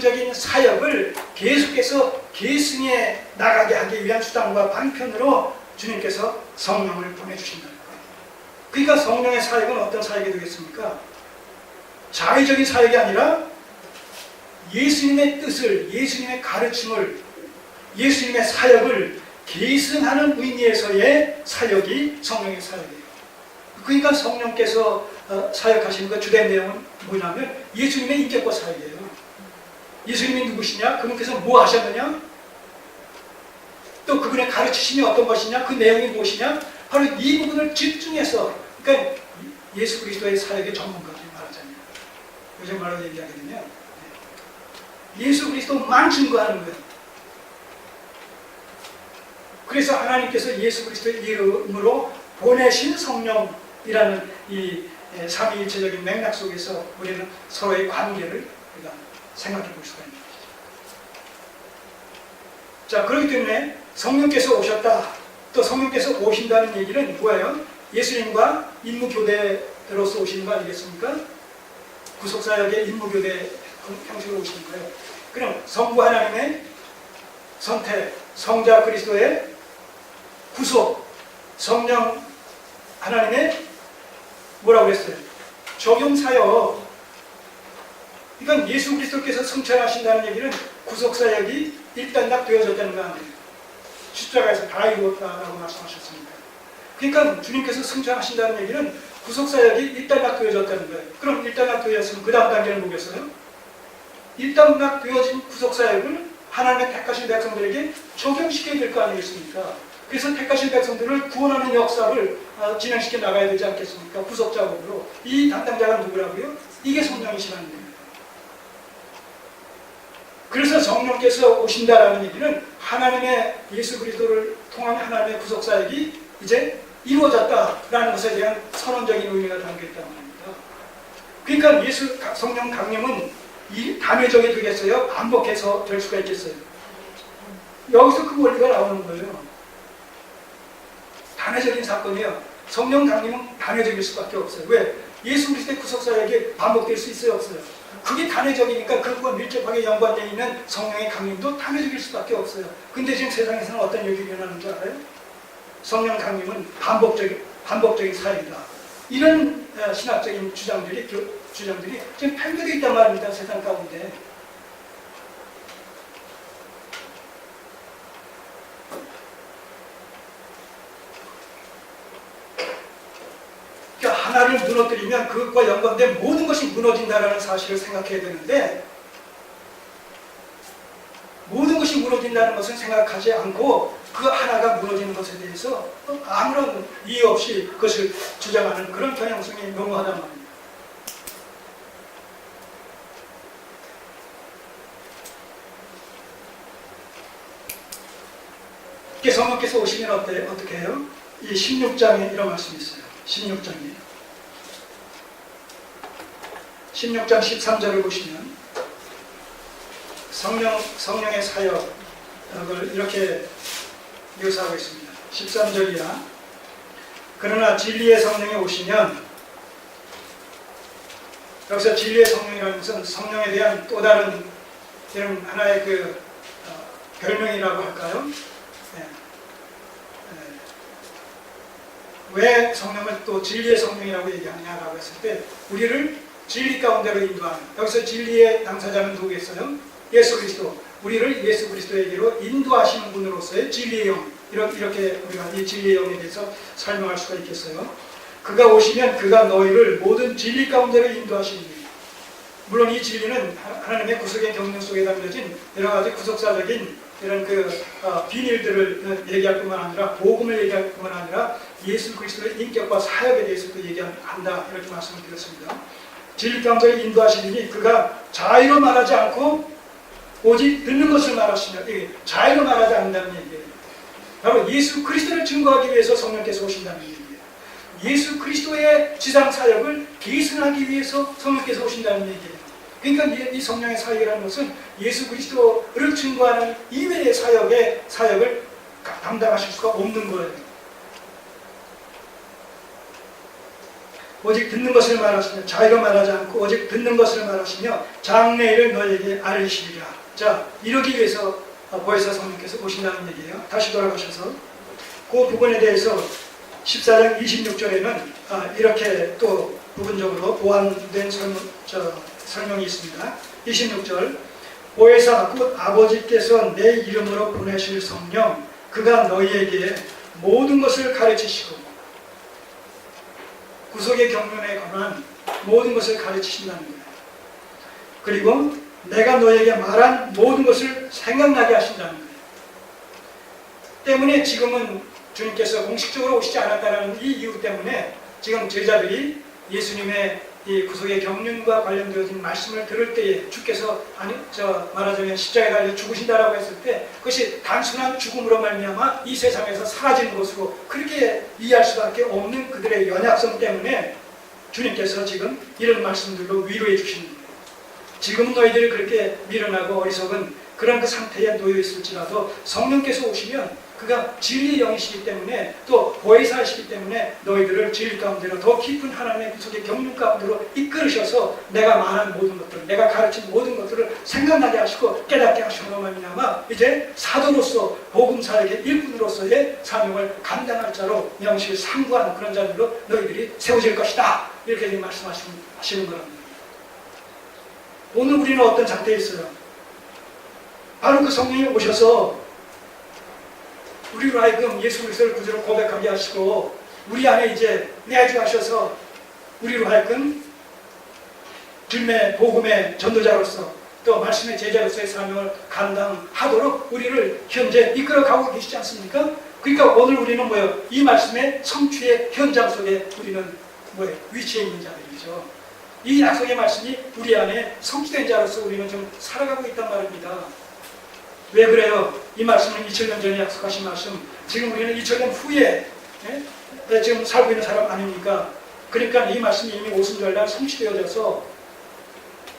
영적인 사역을 계속해서 계승해 나가게 하기 위한 수단과 방편으로 주님께서 성령을 보내주신다는 거예요. 그러니까 성령의 사역은 어떤 사역이 되겠습니까? 자의적인 사역이 아니라 예수님의 뜻을, 예수님의 가르침을, 예수님의 사역을 계승하는 의미에서의 사역이 성령의 사역이에요. 그러니까 성령께서 사역하시는 그 주된 내용은 뭐냐면 예수님의 인격과 사역이에요. 예수님이 누구시냐? 그분께서 뭐 하셨느냐? 또 그분의 가르치심이 어떤 것이냐? 그 내용이 무엇이냐? 바로 이 부분을 집중해서, 그러니까 예수 그리스도의 사역의 전문가들 말하자면, 요즘 말로 얘기하게 되면 예수 그리스도만 증거하는 거예요. 그래서 하나님께서 예수 그리스도의 이름으로 보내신 성령이라는 이 삼위일체적인 맥락 속에서 우리는 서로의 관계를 우리가 생각해 볼 수가 있는 것이죠. 자, 그렇기 때문에 성령께서 오셨다, 또 성령께서 오신다는 얘기는 뭐예요? 예수님과 임무교대로서 오시는 거 아니겠습니까? 구속사역의 임무교대 형식으로 오시는 거예요. 그럼 성부 하나님의 선택, 성자 그리스도의 구속, 성령 하나님의 뭐라고 했어요? 적용사역. 그러니까 예수 그리스도께서 성찬하신다는 얘기는 구속사역이 일단락 되어졌다는 거 아니에요. 십자가에서 다 이루었다라고 말씀하셨습니다. 그러니까 주님께서 성찬하신다는 얘기는 구속사역이 일단락 되어졌다는 거예요. 그럼 일단락 되었으면 그 다음 단계는 뭐겠어요? 일단락 되어진 구속사역을 하나님의 택하신 백성들에게 적용시켜야 될 거 아니겠습니까? 그래서 택하신 백성들을 구원하는 역사를 진행시켜 나가야 되지 않겠습니까? 구속작업으로. 이 담당자가 누구라고요? 이게 성령이시라는 겁니다. 그래서 성령께서 오신다라는 얘기는 하나님의 예수 그리스도를 통한 하나님의 구속사역이 이제 이루어졌다라는 것에 대한 선언적인 의미가 담겨있다는 겁니다. 그러니까 예수 성령 강림은 이 단회적이 되겠어요? 반복해서 될 수가 있겠어요? 여기서 그 원리가 나오는 거예요. 단회적인 사건이에요. 성령 강림은 단회적일 수밖에 없어요. 왜? 예수 그리스도의 구속사역이 반복될 수 있어요? 없어요? 그게 단회적이니까 그것과 밀접하게 연관되어 있는 성령의 강림도 단회적일 수밖에 없어요. 근데 지금 세상에서는 어떤 얘기가 일어나는 줄 알아요? 성령 강림은 반복적인 사역이다. 이런 신학적인 주장들이 지금 팽배되어 있단 말입니다. 세상 가운데. 그러니까 하나를 무너뜨리면 그것과 연관된 모든 것이 무너진다는 사실을 생각해야 되는데, 모든 것이 무너진다는 것을 생각하지 않고 그 하나가 무너지는 것에 대해서 아무런 이유 없이 그것을 주장하는 그런 경향성이 너무하단 말입니다. 성령께서 오시면 어떻게 해요? 이 16장에 이런 말씀이 있어요. 16장 13절을 보시면 성령의 사역을 이렇게 묘사하고 있습니다. 13절이야. 그러나 진리의 성령이 오시면, 여기서 진리의 성령이라는 것은 성령에 대한 또 다른 이런 하나의 별명이라고 할까요? 왜 성령을 또 진리의 성령이라고 얘기하느냐라고 했을 때, 우리를 진리 가운데로 인도하는, 여기서 진리의 당사자는 누구겠어요? 예수 그리스도. 우리를 예수 그리스도에게로 인도하시는 분으로서의 진리의 영, 이렇게 우리가 이 진리의 영에 대해서 설명할 수가 있겠어요. 그가 오시면 그가 너희를 모든 진리 가운데로 인도하시니, 물론 이 진리는 하나님의 구속의 경륜 속에 담겨진 여러 가지 구속사적인 이런 비밀들을 얘기할 뿐만 아니라, 복음을 얘기할 뿐만 아니라 예수 그리스도의 인격과 사역에 대해서도 얘기한다, 이렇게 말씀을 드렸습니다. 진리 가운데로 인도하시니 그가 자의로 말하지 않고 오직 듣는 것을 말하시며, 자의로 말하지 않는다는 얘기예요. 바로 예수 그리스도를 증거하기 위해서 성령께서 오신다는 얘기예요. 예수 그리스도의 지상 사역을 계승하기 위해서 성령께서 오신다는 얘기예요. 그러니까 이 성령의 사역이라는 것은 예수 그리스도를 증거하는 이외의 사역을 담당하실 수가 없는 거예요. 오직 듣는 것을 말하시며 자기가 말하지 않고 오직 듣는 것을 말하시며 장래일을 너에게 알리시리라. 자, 이러기 위해서 보혜사 성령께서 오신다는 얘기예요. 다시 돌아가셔서 그 부분에 대해서 14장 26절에는 이렇게 또 부분적으로 보완된 설명이 있습니다. 26절 보혜사 곧 아버지께서 내 이름으로 보내실 성령 그가 너희에게 모든 것을 가르치시고 구속의 경륜에 관한 모든 것을 가르치신다는 거예요. 그리고 내가 너에게 말한 모든 것을 생각나게 하신다는 거예요. 때문에 지금은 주님께서 공식적으로 오시지 않았다는 이 이유 때문에 지금 제자들이 예수님의 이 구속의 경륜과 관련되어진 말씀을 들을 때에 주께서 말하자면 십자가에 달려 죽으신다라고 했을 때 그것이 단순한 죽음으로 말미암아 이 세상에서 사라지는 것으로 그렇게 이해할 수밖에 없는 그들의 연약성 때문에 주님께서 지금 이런 말씀들로 위로해 주시는 거예요. 지금은 너희들이 그렇게 미련하고 어리석은 그런 그 상태에 놓여 있을지라도 성령께서 오시면 그가 진리의 영이시기 때문에 또 보혜사이시기 때문에 너희들을 진리 가운데로 더 깊은 하나님의 구속의 경륜 가운데로 이끌으셔서 내가 말한 모든 것들, 내가 가르친 모든 것들을 생각나게 하시고 깨닫게 하시고 말미암아 이제 사도로서 복음사에게 일꾼으로서의 사명을 감당할 자로 명실 상부한 그런 자들로 너희들이 세워질 것이다. 이렇게 말씀하시는 거랍니다. 오늘 우리는 어떤 상태에 있어요? 바로 그 성령이 오셔서 우리로 하여금 예수 그리스도를 구주로 고백하게 하시고 우리 안에 이제 내주하셔서 우리로 하여금 길의 복음의 전도자로서 또 말씀의 제자로서의 사명을 감당하도록 우리를 현재 이끌어가고 계시지 않습니까? 그러니까 오늘 우리는 뭐예요? 이 말씀의 성취의 현장 속에 우리는 뭐예요? 위치해 있는 자들이죠. 이 약속의 말씀이 우리 안에 성취된 자로서 우리는 좀 살아가고 있단 말입니다. 왜 그래요? 이 말씀은 2000년 전에 약속하신 말씀, 지금 우리는 2000년 후에 지금 살고 있는 사람 아닙니까? 그러니까 이 말씀이 이미 오순절날 성취되어져서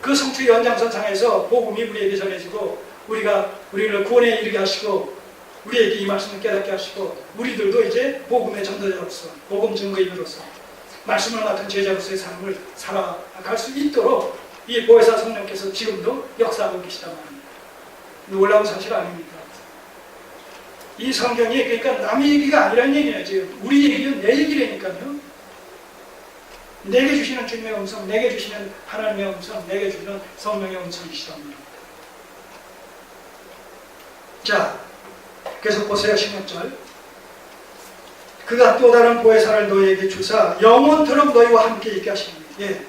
그 성취 연장선상에서 복음이 우리에게 전해지고 우리를 구원에 이르게 하시고 우리에게 이 말씀을 깨닫게 하시고 우리들도 이제 복음의 전도자로서 복음 증거인으로서 말씀을 맡은 제자로서의 삶을 살아갈 수 있도록 이 보혜사 성령께서 지금도 역사하고 계시단 말입니다. 놀라운 사실 아닙니까? 이 성경이 그러니까 남의 얘기가 아니라는 얘기예요. 지금 우리 얘기는 내 얘기라니까요. 내게 주시는 주님의 음성, 내게 주시는 하나님의 음성, 내게 주시는 성령의 음성이시단 말입니다. 자, 계속 보세요. 16절 그가 또 다른 보혜사를 너희에게 주사 영원토록 너희와 함께 있게 하십니다. 예.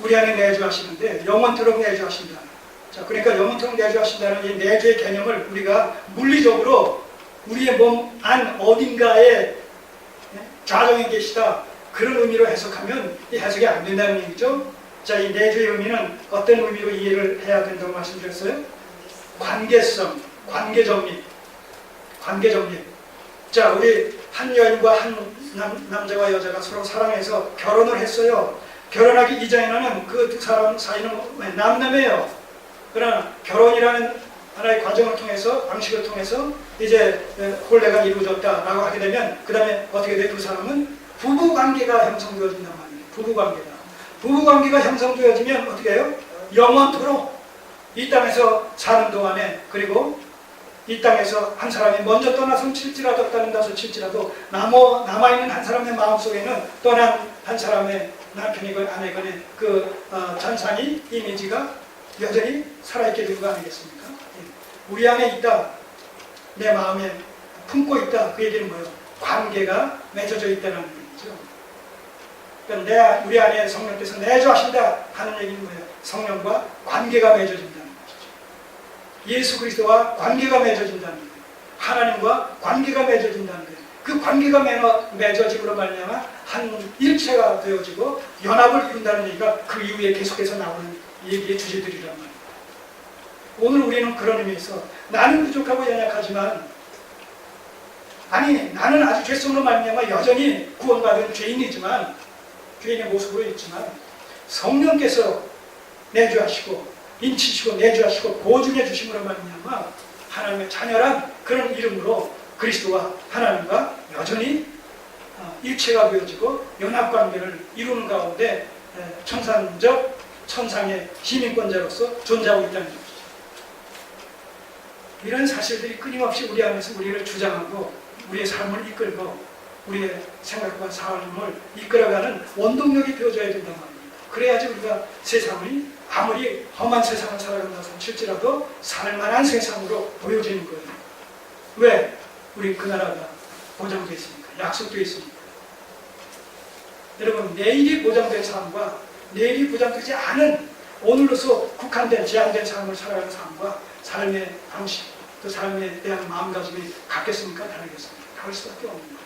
우리 안에 내주하시는데 영원토록 내주하신다. 자, 그러니까 영원토록 내주하신다는 이 내주의 개념을 우리가 물리적으로 우리의 몸 안 어딘가에 좌정에 계시다 그런 의미로 해석하면 이 해석이 안 된다는 얘기죠. 자, 이 내주의 의미는 어떤 의미로 이해를 해야 된다고 말씀드렸어요? 관계성, 관계정립. 자, 우리 한 여인과 한 남자와 여자가 서로 사랑해서 결혼을 했어요. 결혼하기 이전에는 그 두 사람 사이는 남남이에요. 그러나 결혼이라는 하나의 과정을 통해서 방식을 통해서 이제 혼례가 이루어졌다라고 하게 되면 그 다음에 어떻게 돼? 두 사람은 부부관계가 형성되어진단 말이에요. 부부관계가 형성되어지면 어떻게 해요? 영원토록 이 땅에서 사는 동안에 그리고 이 땅에서 한 사람이 먼저 떠나서 칠지라도 칠지라도 남아있는 한 사람의 마음속에는 떠난 한 사람의 남편이건 아내건의 그 전상이 이미지가 여전히 살아있게 되는 거 아니겠습니까? 우리 안에 있다, 내 마음에 품고 있다. 그 얘기는 뭐예요? 관계가 맺어져 있다는 얘기죠. 그러니까 우리 안에 성령께서 내주하신다 하는 얘기는 뭐예요? 성령과 관계가 맺어진다는 것이죠. 예수 그리스도와 관계가 맺어진다는 거예요. 하나님과 관계가 맺어진다는 거예요. 그 관계가 맺어짐으로 말미암아 한 일체가 되어지고 연합을 이룬다는 얘기가 그 이후에 계속해서 나오는 얘기의 주제들이란 말이에요. 오늘 우리는 그런 의미에서 나는 부족하고 연약하지만 나는 아주 죄성으로 말미암아 여전히 구원받은 죄인이지만 죄인의 모습으로 있지만 성령께서 내주하시고 인치시고 내주하시고 보증해 주심으로 말미암아 하나님의 자녀란 그런 이름으로 그리스도와 하나님과 여전히 일체가 되어지고 연합관계를 이루는 가운데 천상적 천상의 시민권자로서 존재하고 있다는 것이죠. 이런 사실들이 끊임없이 우리 안에서 우리를 주장하고 우리의 삶을 이끌고 우리의 생각과 삶을 이끌어가는 원동력이 되어줘야 된단 말입니다. 그래야지 우리가 세상이 아무리 험한 세상을 살아간다 칠지라도 살만한 세상으로 보여지는 거예요. 왜? 우리 그 나라가 보장되어 있으니까, 약속되어 있으니까. 여러분, 내일이 보장된 삶과 내일이 보장되지 않은 오늘로서 국한된 제한된 삶을 살아가는 삶과 삶의 방식, 또 삶에 대한 마음가짐이 같겠습니까? 다르겠습니까? 다를 수밖에 없습니다.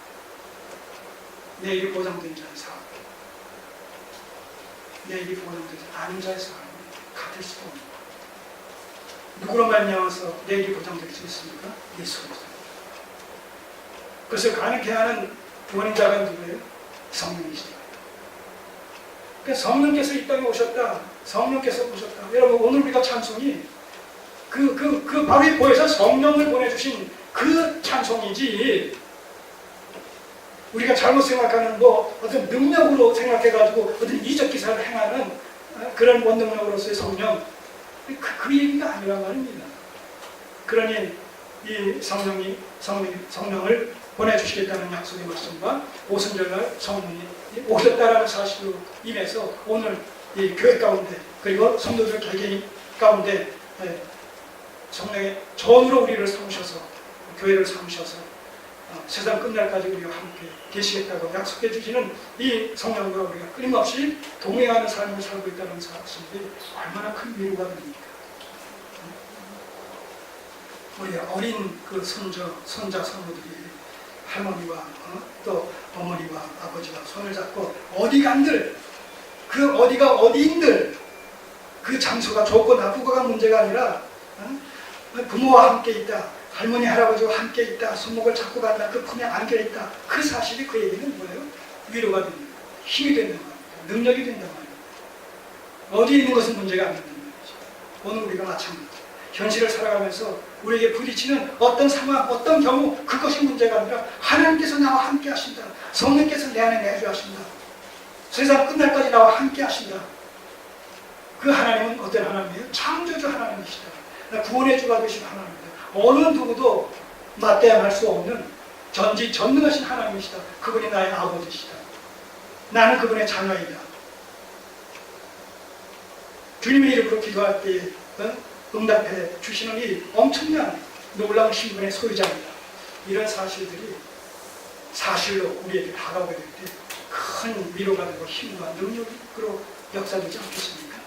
내일이 보장된 자의 삶, 내일이 보장되지 않은 자의 삶이 같을 수가 없습니다. 누구로 말미암아서 내일이 보장될 수 있습니까? 예수 그리스도. 그것을 가능케 하는 원인자가 누구예요? 성령이시죠. 그러니까 성령께서 이 땅에 오셨다. 성령께서 오셨다. 여러분, 오늘 우리가 찬송이 바로 이 보혜사 성령을 보내주신 그 찬송이지, 우리가 잘못 생각하는 어떤 능력으로 생각해가지고 어떤 이적 기사를 행하는 그런 원동력으로서의 성령, 그 얘기가 아니란 말입니다. 그러니 이 성령을 보내주시겠다는 약속의 말씀과 오순절날 성령이 오셨다라는 사실로 인해서 오늘 이 교회 가운데, 그리고 성도들 개개인 가운데 성령의 전으로 우리를 삼으셔서, 교회를 삼으셔서 세상 끝날까지 우리와 함께 계시겠다고 약속해 주시는 이 성령과 우리가 끊임없이 동행하는 삶을 살고 있다는 사실이 얼마나 큰 위로가 됩니까? 우리 어린 그 손자, 성도들이 할머니와 또 어머니와 아버지와 손을 잡고 어디 간들, 그 어디가 어디인들, 그 장소가 좋고 나쁘고가 문제가 아니라 부모와 함께 있다, 할머니 할아버지와 함께 있다, 손목을 잡고 간다, 그 품에 안겨 있다, 그 사실이 그 얘기는 뭐예요? 위로가 됩니다. 힘이 된단 말입니다. 능력이 된단 말입니다. 어디 있는 것은 문제가 안 된단 말이죠. 오늘 우리가 마찬가지입니다. 현실을 살아가면서 우리에게 부딪히는 어떤 상황, 어떤 경우, 그것이 문제가 아니라 하나님께서 나와 함께 하신다. 성령께서 내 안에 내주 하신다. 세상 끝날까지 나와 함께 하신다. 그 하나님은 어떤 하나님이에요? 창조주 하나님이시다. 구원의 주가 되신 하나님이다. 어느 누구도 맞대야 할 수 없는 전지전능하신 하나님이시다. 그분이 나의 아버지시다. 나는 그분의 자녀이다. 주님의 이름으로 기도할 때 응답해 주시는 이 엄청난 놀라운 신분의 소유자입니다. 이런 사실들이 사실로 우리에게 다가오게 될 때 큰 위로가 되고 힘과 능력으로 역사되지 않겠습니까?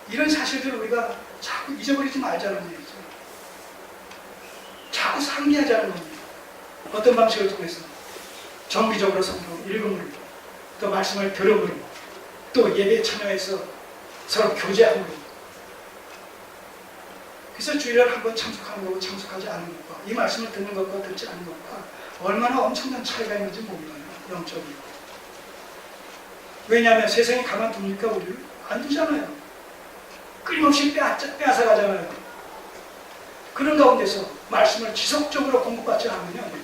이런 사실들을 우리가 자꾸 잊어버리지 말자는 얘기죠. 자꾸 상기하자는 겁니다. 어떤 방식을 통해서 정기적으로 성경 읽음을, 또 말씀을 들음으로, 또 예배에 참여해서 서로 교제함으로. 그래서 주일날 한번 참석하는 거고 참석하지 않는 것과, 이 말씀을 듣는 것과 듣지 않는 것과 얼마나 엄청난 차이가 있는지 몰라요. 영적으로. 왜냐하면 세상이 가만둡니까? 우리를? 안 두잖아요. 끊임없이 빼앗아가잖아요. 그런 가운데서 말씀을 지속적으로 공부받지 않으면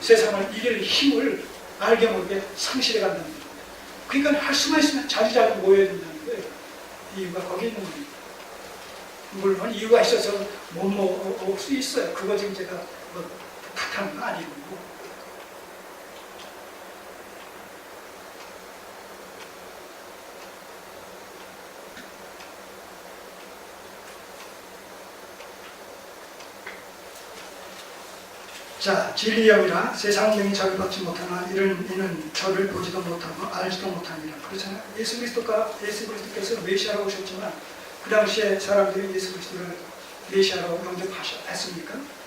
세상을 이길 힘을 알게 모르게 상실해 간다는 거예요. 그러니까 할 수만 있으면 자주자주 모여야 된다는 거예요. 이유가 거기 있는 거예요. 물론 이유가 있어서 못 모을 수 있어요. 그거 지금 제가 탓하는 거 아니고. 자, 진리영이라 세상 명이 저를 받지 못하나 이는 저를 보지도 못하고 알지도 못하니라. 그렇잖아요. 예수 그리스도께서 메시아로 오셨지만 그 당시에 사람들이 예수 그리스도를 메시아로 영접했습니까?